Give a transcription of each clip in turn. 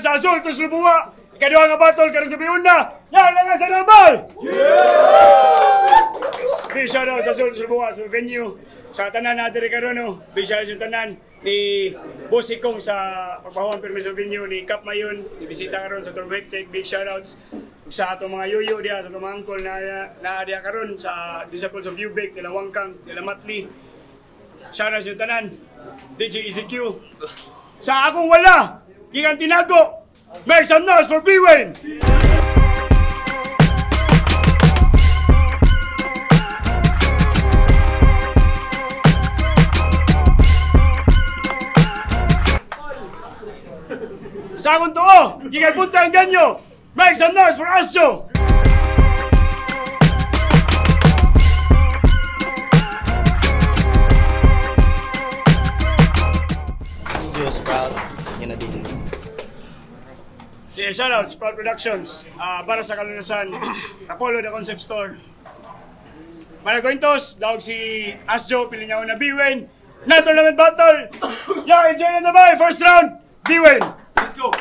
sa Azul to Lubunga. Ikaduha nga battle karong gabi una. Yan lang sa nabay. Big shout out sa Azul to Lubunga sa venue. Sa tanan na diri karon big shout out sa tanan ni Boss Ikong sa pagpahuan permi sa venue ni Cap Mayon. Ibisita karon sa Torvec Tech. Big shout outs sa atong mga yoyo diya, sa atong mga uncle na diya karon sa Disciples of Ubek, nila Wangkang, nila Matli. Shout out sa tanan. DJ ECQ. Sa akong wala, gikan tinago. Make some noise for B-Wayne! Sa akong tuo, gikan punta ang ganyo. Make some noise for Astro! Studio Sprout, yun na din. Yeah, shoutout, Sprout Productions. Para sa kalunasan, Apollo The Concept Store. Managointos, dawag si Asjo, pili niya na B-Wayne. Na tournament battle! Yeah, enjoy na ba? First round, B-Wayne! Let's go!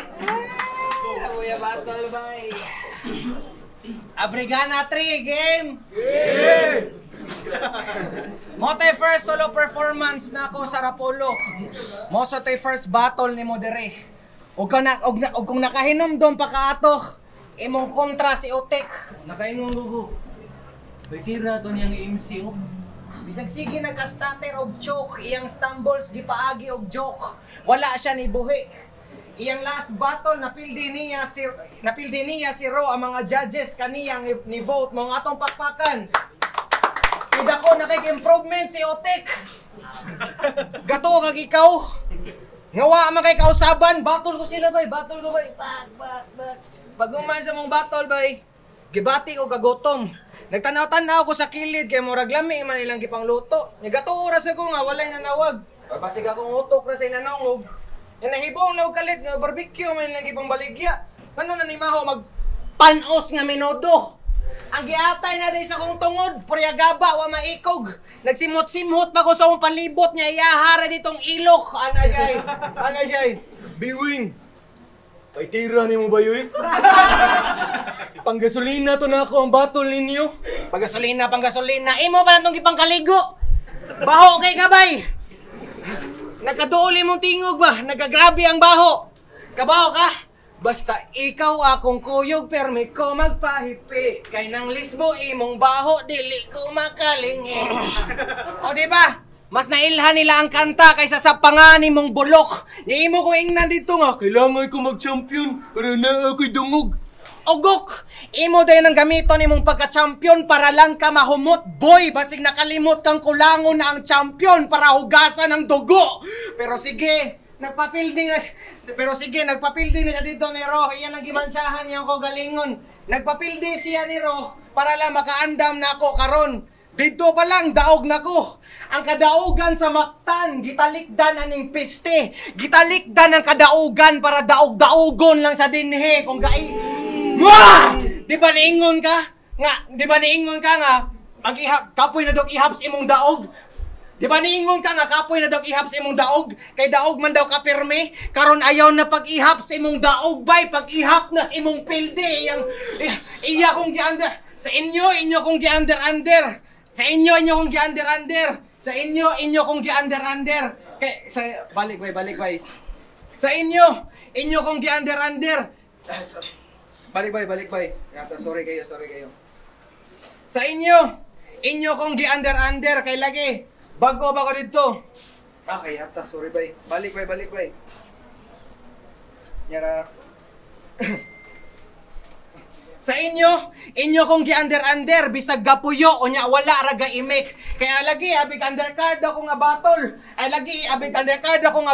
Kuya battle bay. Abrigana 3 game. Mo tay first solo performance na ako sa Rapolo. Mo sa tay first battle ni mo dire. Og kung nakahinom doon pa kaato, imong kontra si Otek. Nakaingon gugo. Bakira to niyang MC oh. Bisag sige nagka-stutter og choke, iyang stumbles gipaagi og joke. Wala siya ni buhi. Iyang last battle napildi niya si Ro ang mga judges kaniyang ni vote mga atong pakpakan. Kida ko nakik-improvement si Otek. Gato kag ikaw. Ngawa man kay kausaban, battle ko sila bay, battle ko bay. Bak. Pag umay sa mong battle bay, gibati ko kagutom. Nagtanaw-tanaw ko sa kilid kay murag lami man ilang gipangluto. Gato oras ako nga walay nanawag. Basig akong utok ra sa inanong. Yan nahibong na kalit nga barbecue man ilang gipangbaligya. Ano na ni maho mag panos nga minodo. Ang giatay na day sa kong tungod, puryagaba wa maikog. Nagsimot-simot pa ko sa akong palibot niya, iyahara ditong ilok. Ana siyay. Biwing. Ay tira ni mo ba yun? Panggasolina to na ako ang battle ninyo. Panggasolina. Imo pa na itong ipangkaligo. Baho kay kabay. Nagkaduuli mong tingog ba? Nagkagrabe ang baho. Kabaho ka? Basta ikaw akong kuyog, permi ko magpahipi. Kay nang lisbo imong baho, dili ko makalingi. O diba? Mas nailhan nila ang kanta kaysa sa pangani mong bulok. Ni imo ko ingnan dito nga, kailangan ko mag-champion para na ako'y dungog. Ogok! Imo din ang gamiton imong pagka-champion para lang ka mahumot, boy. Basig nakalimot kang kulangon na ang champion para hugasan ang dugo. Pero sige, nagpapilding na siya dito ni Ro. Iyan ang gimansahan niyang ko galingon. Nagpapildi siya ni Ro para lang makaandam na ako karon. Dito pa lang daog na ko. Ang kadaugan sa Mactan, gitalikdan aning piste. Gitalikdan ang kadaugan para daog-daogon lang sa dinhe kung gai. Wah! Di ba niingon ka? Nga kapoy na dog ihaps imong daog. Di ba niingon ka nga kapoy na dog ihaps imong daog? Kay daog man daw ka pirme. Karon ayaw na pag-ihap sa imong daog bay, pag-ihap na sa imong pilde. Iya kong giander. Sa inyo kong giander-ander. Sa inyo kong giander-ander. Sa inyo kong giander-ander. Kay balik bay. Sa inyo kong giander-ander. Balik bay. Yata sorry kayo. Sa inyo kong giander-ander kay lagi. Bago ba ko dito? Okay, yata sorry bay. Balik bay. Yara. Sa inyo kong gi-under bisag gapuyo o nya wala ra ga imik. Kaya lagi abig undercard ako nga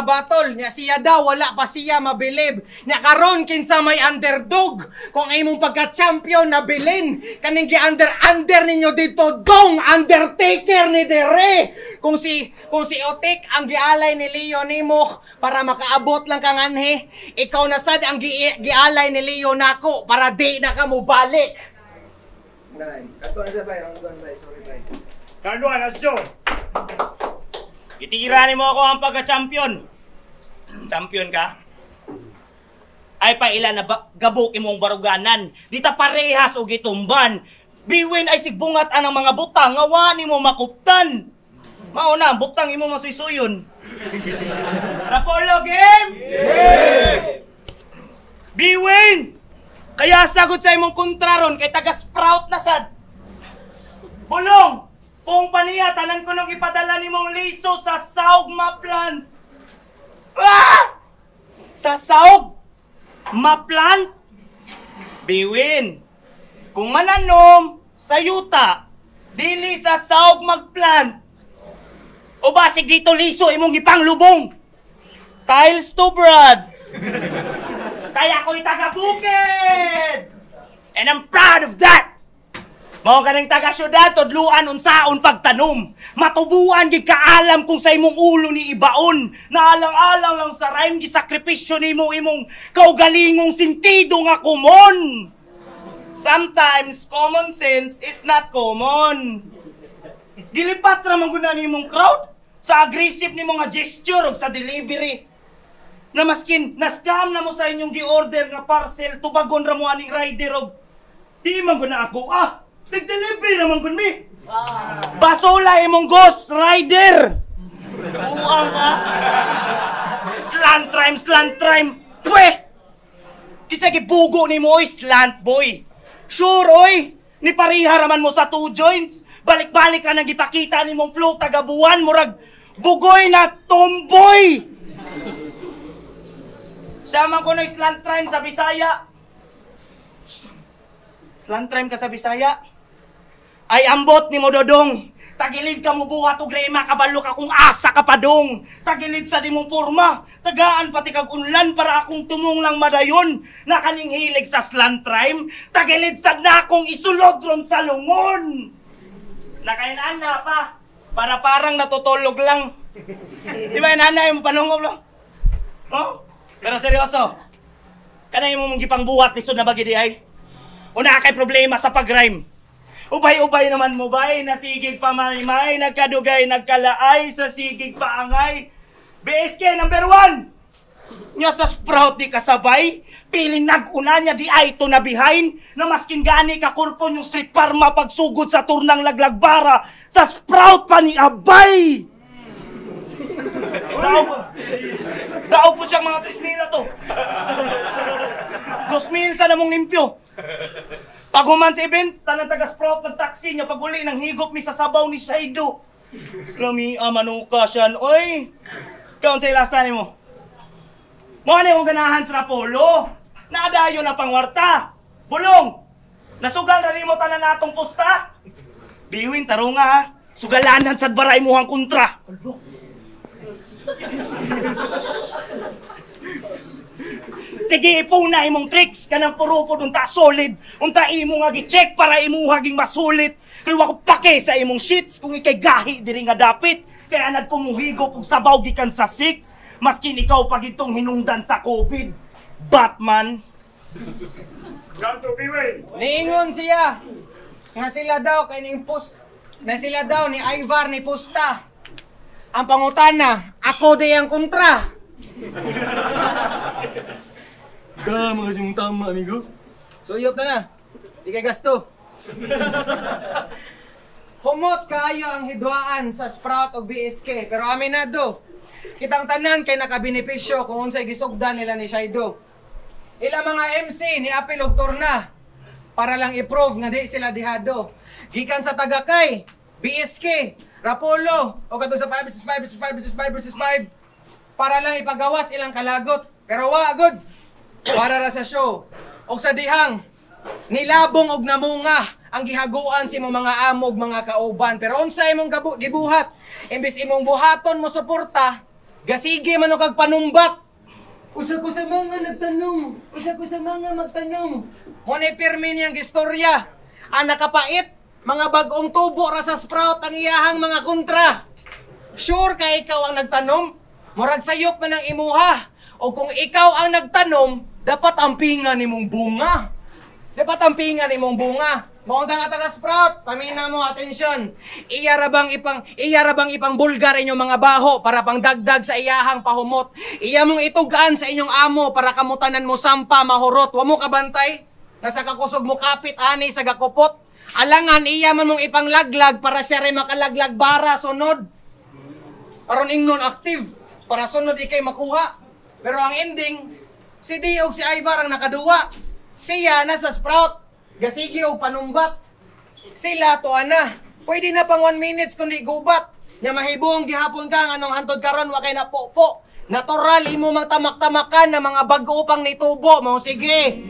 battle. Nya siya daw wala pa siya mabilib. Nya karon kinsa may underdog kung imong pagka-champion na bilin. Kaning gi-under ninyo dito dong Undertaker ni Dere. Kung si Otik ang gialay ni Leo nimo para makaabot lang kang anhe. Ikaw na sad ang gialay ni Leo nako para di na ka mo balik. Kato na bay, sorry bay. Kanduan, Asjo. Itira ni mo ako ang pagka-champion. Champion ka? Ay pa ilan na gabok imong baruganan. Dita parehas o gitumban. Biwin ay sigbungat anang mga butang nga wa nimo makuptan. Mao na butang imo masuysuyon. Rapolo game. Biwin. Kaya sagot sa imong kontra ron kay taga Sprout na sad. Bulong. Kung paniya tanan ko nung ipadala nimong liso sa Saug Maplan. Ah! Sa Saug Maplan. Biwin. Kung mananom sa yuta, dili sa Saug Magplant. O basig dito liso imong ipanglubong. Tiles to Brad. Kaya ko'y taga-bukid! And I'm proud of that! Mao ka ng taga-syudad, todluan unsaon pagtanom. Matubuan gid kaalam kung sa imong ulo ni ibaon. Naalang-alang lang sa rhyme, gisakripisyo nimo imong kaugalingong sintido nga kumon. Sometimes, common sense is not common. Gilipat ramang guna nimong crowd sa aggressive ni mga gesture o sa delivery. Na maskin, na-scam na mo sa inyong gi-order nga parcel, tubagon ra mo aning rider og di man guna ako, nag-delivery naman gun mi. Basola imong ghost rider. Uang ka. Slant rhyme. Pwe! Kisa gibugo ni mo, slant boy. Sure, oy. Ni pariharaman mo sa 2 joints. Balik-balik ka nang gipakita ni mong flow tagabuan. Murag bugoy na tomboy. Siya man ko no slant rhyme sa Bisaya. Slant rhyme ka sa Bisaya. Ay ambot ni mo dodong. Tagilid ka mo buhat og rema kabalo ka kung asa ka padong. Tagilid sa di mong porma. Tagaan pati kag unlan para akong tumong lang madayon. Na kaning hilig sa slant rhyme. Tagilid sad na akong isulod ron sa lungon. Nakainaan na pa. Para parang natutulog lang. Di ba inanay mo panungog lang? Oh? Pero seryoso, kanay mo mong gipang buhat lisod na bagi di ay. Una kay problema sa pag-rhyme. Ubay-ubay naman mo bay, nasigig pa maymay, nagkadugay, nagkalaay, sa sigig pa angay. BSK number 1! Nya sa Sprout di kasabay, piling nag-una niya di ay ito na behind, na maskin gani ka kurpon yung street parma pagsugod sa turnang laglagbara, sa Sprout pa ni Abay! Dao po siyang mga 3,000 na to. 2,000 sa namong limpyo. Pag human sa event, tanang taga-Sprout ng taxi niya, pag uli nang higop mi sa sabaw ni Shaido. Lami, manuka siyan. Oy, kaon sa ilasan mo. Mga na yung ganahan sa Rapolo. Naadayo na pangwarta. Bulong, nasugal na rin mo tanan natong posta. Biwin, tarunga ha. Sugalanan sa baray muhang kontra. Sige, ipuna imong tricks kanang purupod unta solid. Unta imo nga gi-check para imo haging masulit. Kay wa ko pake sa imong sheets kung ikay gahi diri nga dapit. Kaya anad ko muhigop og sabaw gikan sa sick. Maskin ikaw pag itong hinungdan sa COVID. Batman. Ganto biwin. Niingon siya nga sila daw kay ning post na sila daw ni Ivar ni Pusta. Ang pangutana, ako di ang kontra. Mga simong tama, amigo. Suyop na. Di kay gasto. Humot kayo ang hidwaan sa Sprout o BSK. Pero aminado, kitang tanan kay nakabenepisyo kung unsay gisugdan nila ni Shaido. Ilang mga MC ni Apil og Torna para lang i-prove nga di sila dihado. Gikan sa Tagakay, BSK, Rapolo, o kadto sa 5 vs 5 para lang ipagawas ilang kalagot. Pero wa good. Para ra sa show. Og sa dihang nilabong og namunga ang gihaguan si imong mga amog mga kauban. Pero unsa imong gibuhat? Imbis imong buhaton mo suporta, gasige man og kag panumbat. Usa ko sa mga nagtanong, usa ko sa mga magtanong. Mo ni pirmi niyang istorya. Ang nakapait, mga bagong tubo ra sa Sprout ang iyahang mga kontra. Sure ka ikaw ang nagtanom? Murag sayop man ang imuha. O kung ikaw ang nagtanom, dapat ampingan nimong bunga. Di pa tampingan imong bunga. Mao nga taga-sprout, pamina mo, atensyon. Iya ra bang ipang bulgar inyong mga baho para pang dagdag sa iyahang pahumot. Iya mong itugaan sa inyong amo para kamutanan mo sampa mahurot. Wa mo kabantay. Nasa kakusog mo kapit ani sa gakupot. Alangan iya man mong ipanglaglag para siya rin makalaglag bara sunod. Aron ingnon active para sunod ikay makuha. Pero ang ending, si Dio ug si Ivar ang nakaduwa. Siya nasa sprout. Gasigi o panumbat. Sila to ana. Pwede na pang 1 minutes kundi gubat. Nya mahibong gihapon ka nga anong hantod karon wa kay napopo. Natural imo magtamak-tamakan na mga bago pang nitubo. Mao sige.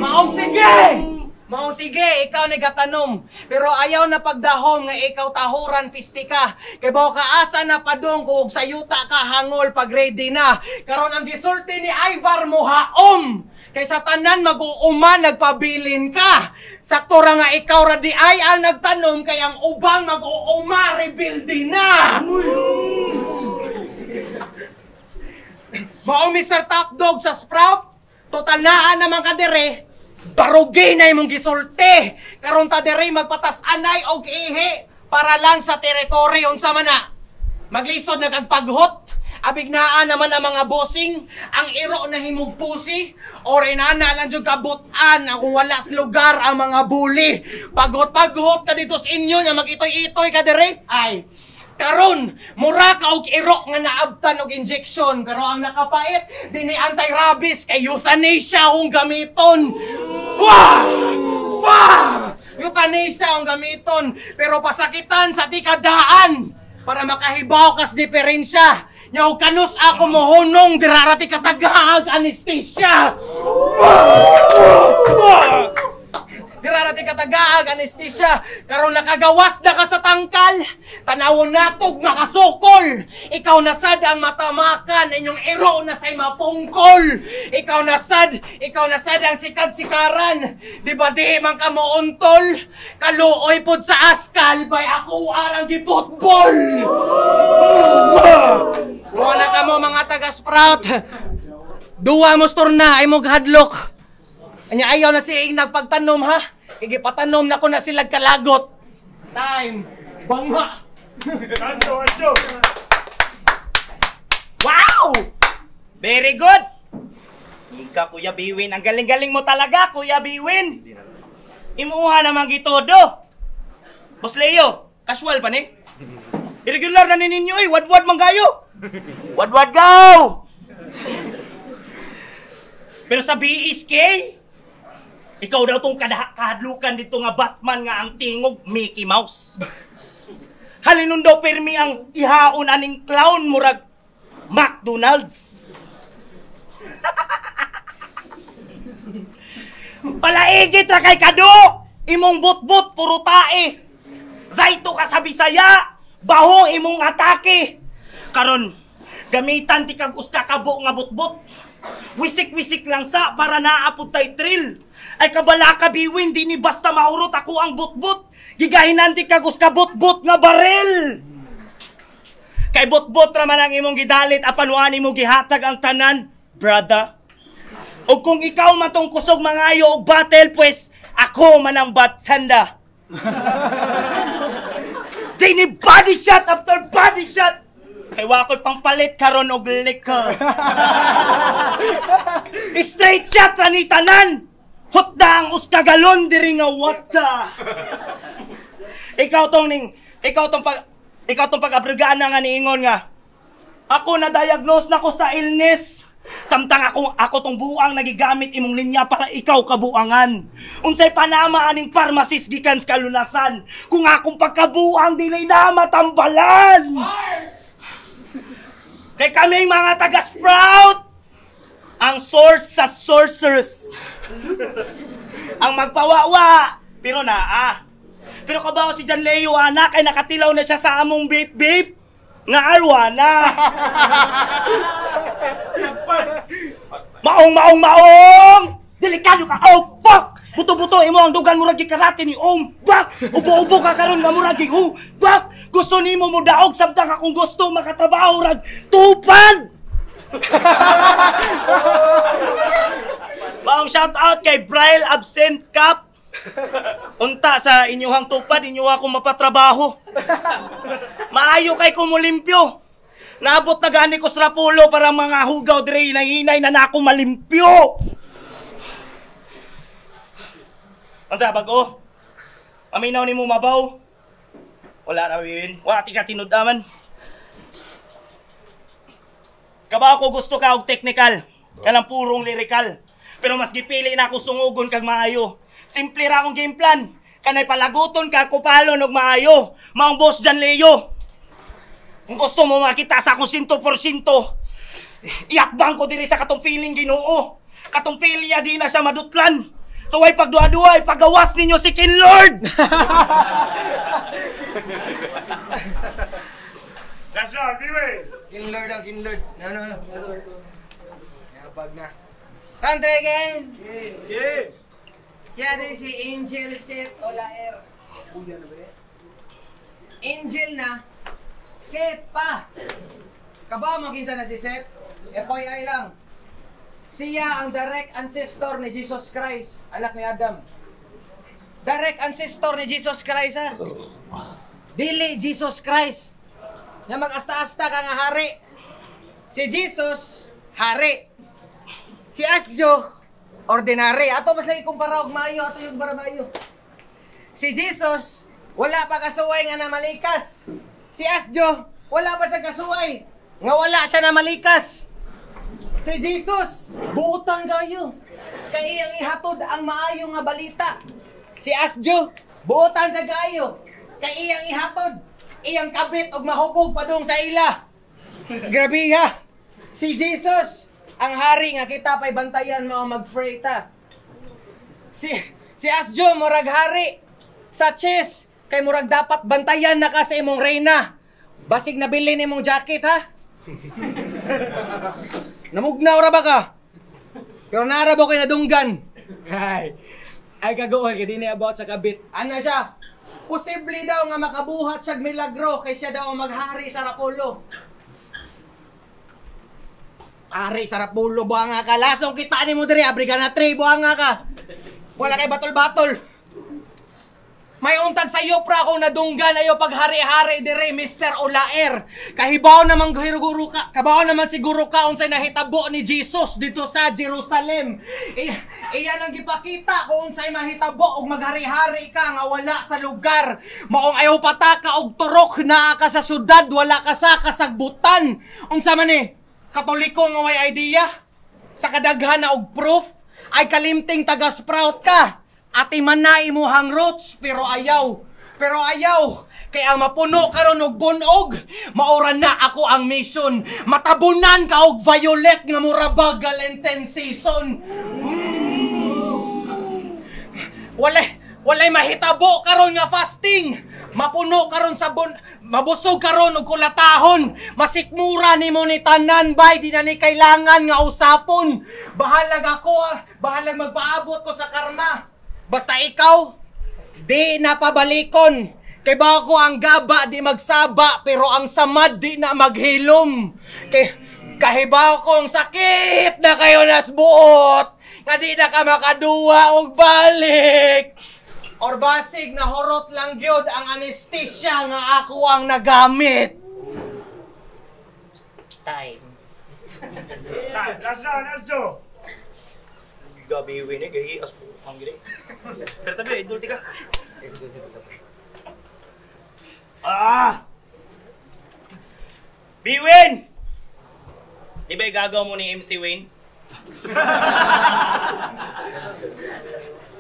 Mao sige. Mao sige, ikaw nagatanom. Pero ayaw na pagdahom nga ikaw tahuran pisti ka. Kay bao kaasa na padong kung sayuta ka hangol pag ready na. Karon ang gisulti ni Ivar mo haom. Kay sa tanan mag-uuma nagpabilin ka. Sakto ra nga ikaw ra di ay ang nagtanom kay ang ubang mag-uuma rebuild na. Mao Mr. Top Dog sa Sprout. Total naan naman ka dire. Barugi na imong gisulti. Karon ta dire magpatas-anay og ihi para lang sa teritoryo unsa man na. Maglisod na kag paghot. Abignaan naman ang mga bossing, ang iro na himugpusi, o rinana lang dyan kabutan kung wala sa lugar ang mga bully. Paghot-paghot ka dito sa inyo na mag-itoy-itoy ka dire. Ay, karon mura ka og iro nga naabtan og injection. Pero ang nakapait, dini anti-rabies kay euthanasia akong gamiton. Wah! Wah! Euthanasia akong gamiton. Pero pasakitan sa tikadaan para makahibaw kas diferensya. Nyaw kanus ako mohunong dirarati katagaag anesthesia. Dirarati katagaag anesthesia. Karon nakagawas na ka sa tangkal. Tanawon natog nakasukol. Ikaw nasad ang matamakan inyong iro na say mapungkol. Ikaw nasad ang sikad-sikaran. Di ba di man ka muuntol? Kaluoy pod sa askal bay ako arang gipusbol. Wala ka mo mga taga-sprout. Duwa mo storna ay mo hadlok. Anya ayaw na siya nagpagtanom ha. Igipatanom na ko na sila kalagot. Time. Bangha. Anso. Wow! Very good! Ika, Kuya Biwin. Ang galing-galing mo talaga, Kuya Biwin. Imuha naman gitodo. Boss Leo, casual pa ni? Irregular na ninyo eh. Wad-wad man kayo. Wad-wad go! Pero sa BSK, ikaw daw tong kahadlukan dito nga Batman nga ang tingog Mickey Mouse. Halinon daw permi ang ihaon aning clown murag McDonald's. Palaigit ra kay kado, imong butbut puro tae. Zayto ka sa Bisaya, baho imong atake. Karon gamitan ti kag uska kabo nga butbut. Wisik-wisik lang sa para naapod tay thrill. Ay kabala ka Biwin, di ni basta maurot ako ang butbut. Gigahinan ti kag uska butbut nga baril. Kay butbut ra man ang imong gidalit apan wani mo gihatag ang tanan, brother. O kung ikaw man tong kusog mangayo og battle, pues ako man ang batsanda. Di ni body shot after body shot. Kay wakoy pangpalit karon og liquor. Straight shot ra ni tanan. Hutda ang uskagalon diri nga wata. Ikaw tong pag-abrigaan nga niingon nga. Ako na diagnose na ko sa illness. Samtang ako tong buang nagigamit imong linya para ikaw kabuangan. Unsay panama aning pharmacist gikan sa kalunasan. Kung akong pagkabuang dili na matambalan. Kay kaming mga taga-sprout, ang source sa sorcerers. Ang magpawawa, pero Pero kabaw si John Leo, anak, ay nakatilaw na siya sa among babe-babe. Nga arwana. Maong! Delikado ka! Oh, fuck! Buto-buto, imo ang dugan murag gikarate ni Bak! Ubo-ubo ka karon nga murag Bak! Gusto nimo mo daog samtang akong gusto makatrabaho rag tupad! Akong shout out kay Bryle Absent Cup. Unta sa inyuhang tupad, inyo ako mapatrabaho. Maayo kay kumulimpyo. Naabot na gani ko sa Rapulo para mga hugaw dire hinay na nako malimpyo. Unsa bago? Aminaw nimo mabaw? Wala ra Biwin. Wa ti ka tinud-aman. Kabaw ko gusto ka og technical, kanang purong lyrical. Pero mas gipili na ako sungugon kag maayo. Simple ra akong game plan. Kanay palaguton ka kupalon og maayo. Maong boss Jan Leo. Kung gusto mo makita sa akong 100%, iakbang ko diri sa katong feeling Ginoo. Katong feeling di na siya madutlan. So way pagduha-duha, ipagawas ninyo si King Lord. That's all, Biwin. King Lord daw, King Lord. No. Yabag na. Andre again. Yeah. Siya din si Angel Seth Olaer. Uya na ba yan? Angel na. Seth pa. Kabaw mo kinsa na si Seth? FYI lang. Siya ang direct ancestor ni Jesus Christ, anak ni Adam. Direct ancestor ni Jesus Christ ha. Dili Jesus Christ. Na mag-asta-asta ka nga hari. Si Jesus, hari. Si Asjo, ordinary. Ato mas lagi kumpara og maayo, ato yung barabayo. Si Jesus, wala pa kasuway nga na malikas. Si Asjo, wala pa sa kasuway nga wala siya na malikas. Si Jesus, buutan kayo. Kay iyang ihatod ang maayo nga balita. Si Asjo, buutan sa kayo. Kay iyang ihatod, iyang kabit og mahubog padung sa ila. Grabe ha. Si Jesus, ang hari nga kita pa'y bantayan mo mag-free ta. Si Asjo, murag hari. Sa chess, kay murag dapat bantayan na ka sa imong reyna. Basig nabili ni mong jacket ha. Namugnaw ra ba ka? Pero narabo kay nadunggan. Ay kagool kay dinhi about sa kabit. Ana siya? Posible daw nga makabuhat siya milagro kay siya daw maghari sa Rapulo. Hari sa Rapulo, buhanga ka. Lasong kita ni mo diri, abri ka na 3, buhanga ka. Wala kay batol-batol. May untag sa iyo pra kung nadunggan ayo paghari-hari dire Mr. Olaer. Kahibaw naman guro ka. Kabaw naman siguro ka unsay nahitabo ni Jesus dito sa Jerusalem. Iyan ang gipakita kung unsay mahitabo og maghari-hari ka nga wala sa lugar. Maong ayaw pataka og turok na ka sa syudad, wala ka sa kasagbutan. Unsa man ni? Katoliko nga way idea sa kadaghan na og proof ay kalimting taga-sprout ka. Ati man na imuhang roots, pero ayaw. Kay ang mapuno karon og bunog, maura na ako ang mission. Matabunan ka og violet nga murabag Lenten season. Walay mahitabo karon nga fasting. Mapuno karon sa mabusog karon og kulatahon. Masikmura nimo ni tanan bay, di na ni kailangan nga usapon. Bahalag magpaabot ko sa karma. Basta ikaw, di napabalikon. Kay bago ang gaba di magsaba, pero ang samad di na maghilom. Kahibaw kong sakit na kayo nasbuot, nga di na ka makaduwa og balik. Or basig na horot lang gyud ang anesthesia nga ako ang nagamit. Time. Let's go. Gabi win kay as po ang gili. Pero tabi idol tika. Biwin! Di ba gagaw mo ni MC Wayne?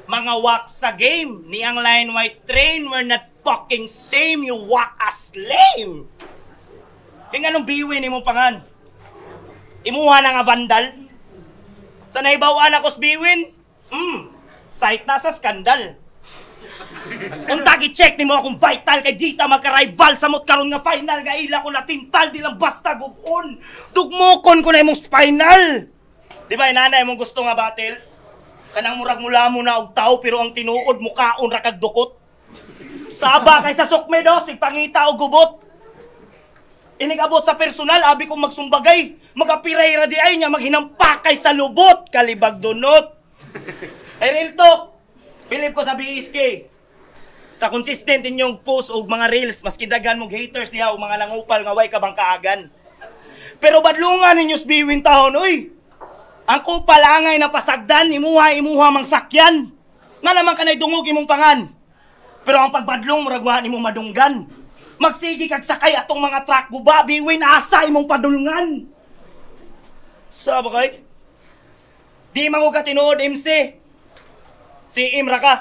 Mga walk sa game, ni ang line white train, we're not fucking same, you walk as lame. Kaya nga nung Biwin, imong pangan. Imuha na nga vandal. Sa naibawaan ako sa Biwin, site na sa skandal. Kung tagi-check ni mo akong vital kay dita magka-rival samot karon nga final nga ila ko na tintal di lang basta gubon. Dugmokon ko na imong final. Di ba inanay mong gusto nga battle? Kanang murag mula mo na og tao pero ang tinuod mukaon ra kag dukot. Saba kay sa sukme do sig pangita og gubot. Inig abot sa personal abi kong magsumbagay. Magapiray ra di ay nya maghinampakay sa lubot kalibag dunot. Ay, real talk! Pilip ko sa BSK. Sa consistent inyong post o mga reels, mas kindagan mong haters niya o mga langupal nga way kabang kaagan. Pero badlungan ninyo sa biwin tahon, uy! Ang kupal angay na pasagdan, imuha mang sakyan. Nga naman kanay dungog imong pangan. Pero ang pagbadlong, muragwahan imong madunggan. Magsigi kag sakay atong mga truck guba, biwin asa imong padulngan. Saba kay? Di man ko katinood, MC. Si Imra ka.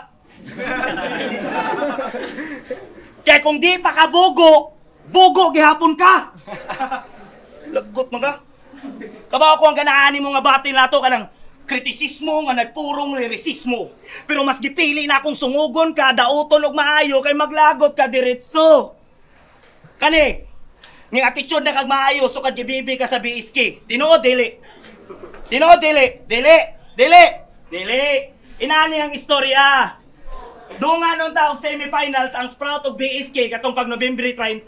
Kaya kung di pa ka bugo, bugo gihapon ka. Lagot mo ka. Kabaw ko ang ganaani mo nga batil nato kanang kritisismo nga nagpurong lirisismo. Pero mas gipili na akong sungugon ka, dauton og maayo kay maglagot ka diretso. Kani, ng attitude na kag maayo so kad gibibi ka sa BSK. Tinuod dili. Tinuod dili. Dili. Inani ang istorya. Dunga nung taog semifinals ang Sprout og BSK katong pag Nobyembre 30.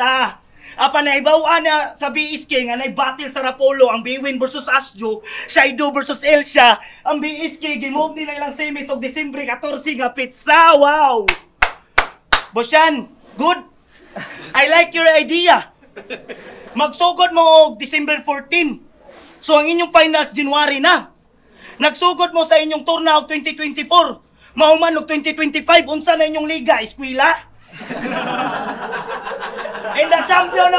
Apa na ibawaan na sa BSK nga nai-battle sa Rapolo ang Biwin versus Asjo, Shaido versus Elsia. Ang BSK gimove nila ilang semis og Disyembre 14 nga pizza. Wow. Bosyan, good. I like your idea. Magsugod mo og December 14. So ang inyong finals January na. Nagsugod mo sa inyong turna og 2024. Mauman og 2025 unsa na inyong liga, eskwela? In the champion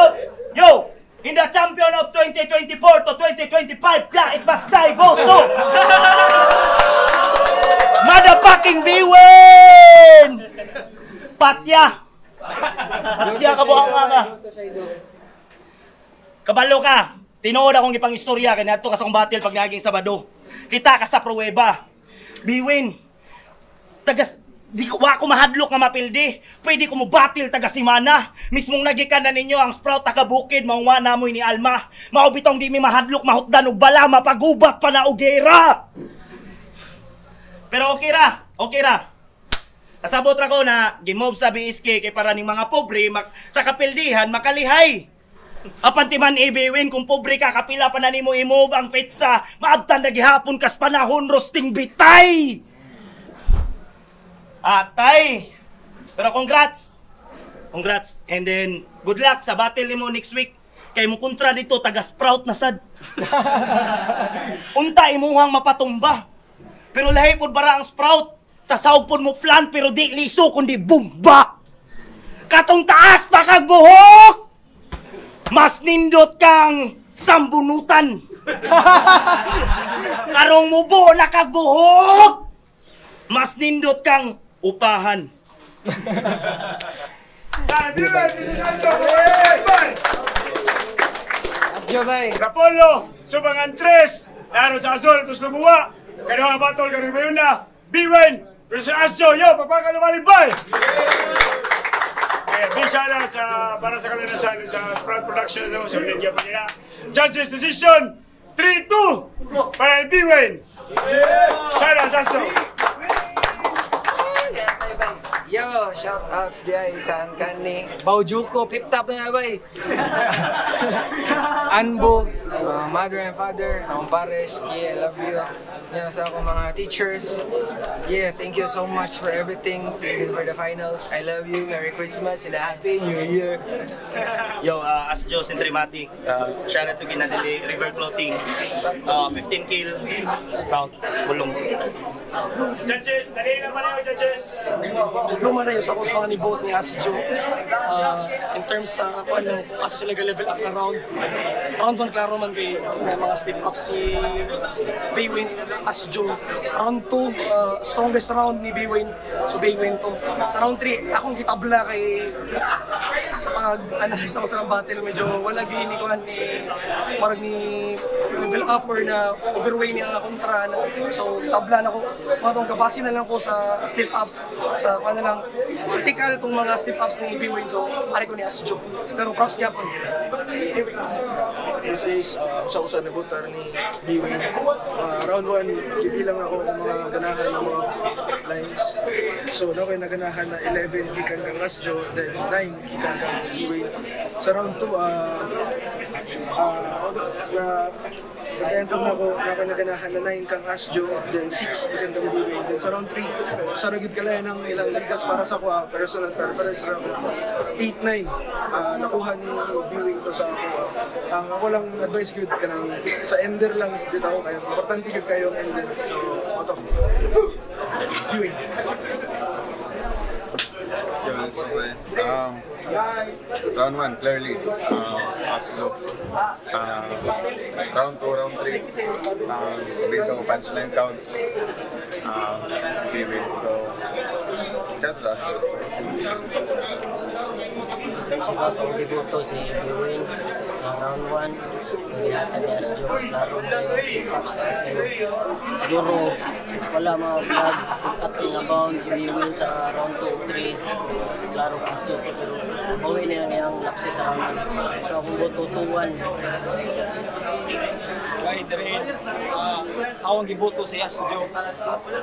of 2024 to 2025, it must die goes to motherfucking Biwin! Patya ka buhang nga. Kabalo ka. Tinuod akong ipang istorya kaya nato ka sa kong battle pag naging Sabado. Kita ka sa pruweba. Biwin, di ko mahadlok nga mapildi. Pwede ko mo battle taga Simana. Mismong nagikan na ninyo ang Sprout taga Bukid, maungwa na mo ni Alma. Maubitong di mi mahadlok, mahutdan og bala, mapagubat pa na ugera. Pero okay ra. Kasabot ra ko na gimove sa BSK kay para ning mga pobre sa kapildihan makalihay. Apan timan ibiwin kung pobre ka kapila pa na nimo i-move ang pizza, maabtan na gihapon kas panahon roasting bitay. Atay. Pero congrats. And then good luck sa battle nimo next week. Kay mo kontra dito taga Sprout na sad. Unta imuhang mapatumba. Pero lahi pod bara ang Sprout. Sa sawg pod mo plan pero di liso kundi bumba. Katong taas pa kag buhok. Mas nindot kang sambunutan. Karong mubo na kag buhok. Mas nindot kang upahan. Rapolo, Subangan 3, Laro sa Azul, Tuslubuwa, Kaduhang Batol, Karibeyuna, Biwin, versus Asjo, yo, papakalumalin bay! Big shoutout para sa kalinasan sa Sprout Production sa Ligya pa nila. Judges decision 3-2 para el Biwin. Shoutout sa Asjo. Yo, shoutouts diay sa Ankani. Baujuko, pip tap na bay. Anbo, mother and father, akong pares. Yeah, I love you. Yan sa akong mga teachers. Yeah, thank you so much for everything. Thank you for the finals. I love you. Merry Christmas and a Happy New Year. Yo, Asjo Centrimatic. Shout out to Ginadili, River Clothing. 15 kill, Sprout, Bulong. Judges, dali na pala yung judges. Luma na yun sa kung mga ni-vote ni Asjo in terms sa kung asa sila ga-level up na round 1 klaro man kay mga step up si Baywin, Asjo. Round 2 strongest round ni Baywin, so Baywin to. Sa round 3 akong gitabla kay sa pag-analyze ako sa battle medyo wala gini ko ni marag ni level up or na overweight niya kontra na, so tabla na ko matong kabasi na lang ko sa step ups sa ano lang critical tong mga step ups ni Biwin, so ari ko ni Asjo pero props gyapon. This is usa-usa na butar ni Biwin. Round 1 gibilang ako ng mga ganahan ng mga lines, so na kay naganahan na 11 gikan kang Asjo, then 9 gikan kang Biwin. Sa round 2 nag-entog na ako naganahan na 9 kang Asjo, then 6 gikan kang Biwin. Then sa round 3, sa ragid kalaya ng ilang ligas para sa kuha, personal preference ra ako. 8-9, nakuha ni Biwin to sa ako. Ang ako lang advice good ka nang sa ender lang dito ako kayo. Importante good kayo ang ender. So, auto. Biwin. Yeah, this is round 1, clearly, Asjo. Round 2, round 3, based on punchline counts, Biwin. So, shout out to Asjo. Ang debuto si Biwin round 1, nilatan ni Asjo, laro si Popstars kayo. Siguro wala mga vlog, up na bound si Biwin sa round 2, 3, laro ka Asjo, pero bawi na yun yung lapsi sa round 1. So akong boto 2-1. Kahit rin, akong giboto si Asjo.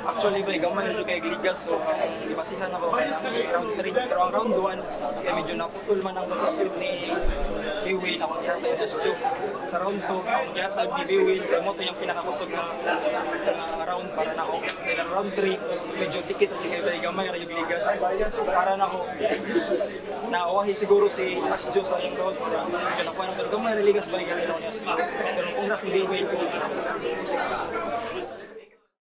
Actually ba, gamay rin kay Gligas, so ibasihan ako kaya round 3. Pero ang round 1, kaya medyo naputol man ang consistent ni Biwin, akong gihatag ni Asjo. Sa round 2, akong gihatag ni Biwin, kaya mo ito yung pinakakusog na round para na ako. Dahil ang round 3, medyo tikit at kay gamay rin yung Gligas. Para na ako, naawahi siguro si Asjo sa yung rounds, medyo nakuha na, pero gamay rin Ligas ba yung gano'n ni Asjo. Pero kung nas ni Biwin,